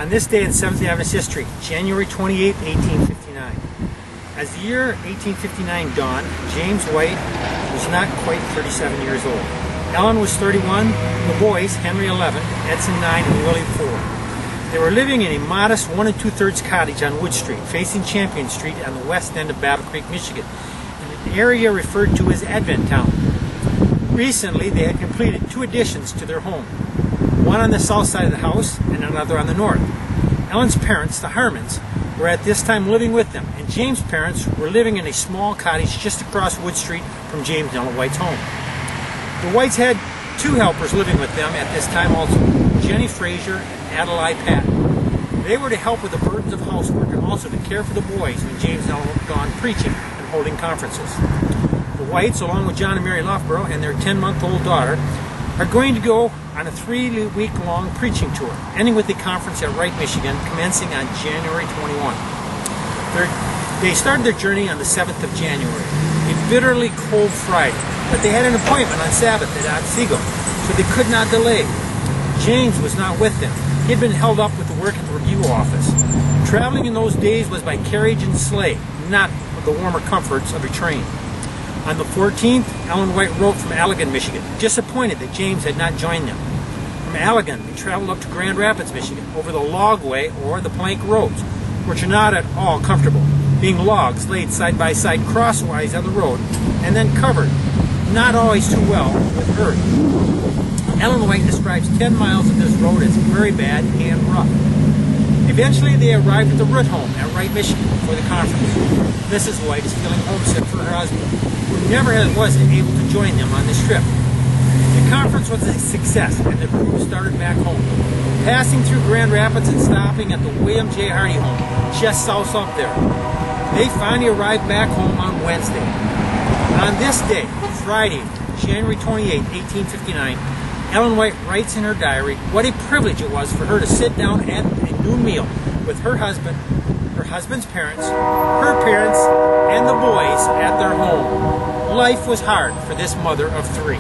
On this day in Seventh Day Adventist history, January 28, 1859. As the year 1859 dawned, James White was not quite 37 years old. Ellen was 31, the boys, Henry 11, Edson 9, and Willie 4. They were living in a modest 1 2/3 cottage on Wood Street, facing Champion Street on the west end of Battle Creek, Michigan, in an area referred to as Advent Town. Recently, they had completed 2 additions to their home, one on the south side of the house and another on the north. Ellen's parents, the Harmons, were at this time living with them, and James' parents were living in a small cottage just across Wood Street from James and Ellen White's home. The Whites had 2 helpers living with them at this time also, Jenny Frazier and Adelaide Patton. They were to help with the burdens of housework and also to care for the boys when James and Ellen were gone preaching and holding conferences. The Whites, along with John and Mary Loughborough and their 10-month-old daughter, are going to go on a 3-week-long preaching tour, ending with a conference at Wright, Michigan, commencing on January 21. They started their journey on the 7th of January, a bitterly cold Friday, but they had an appointment on Sabbath at Otsego, so they could not delay. James was not with them. He had been held up with the work at the review office. Traveling in those days was by carriage and sleigh, not with the warmer comforts of a train. On the 14th, Ellen White wrote from Allegan, Michigan, disappointed that James had not joined them. From Allegan, they traveled up to Grand Rapids, Michigan, over the logway or the plank roads, which are not at all comfortable, being logs laid side by side crosswise on the road and then covered, not always too well, with earth. Ellen White describes 10 miles of this road as very bad and rough. Eventually, they arrived at the Root home at Wright, Michigan for the conference. Mrs. White is feeling homesick for her husband, who never was able to join them on this trip. The conference was a success, and the group started back home, passing through Grand Rapids and stopping at the William J. Hardy home, just south up there. They finally arrived back home on Wednesday. On this day, Friday, January 28, 1859, Ellen White writes in her diary what a privilege it was for her to sit down at a noon meal with her husband, her husband's parents, her parents, and the boys at their home. Life was hard for this mother of 3.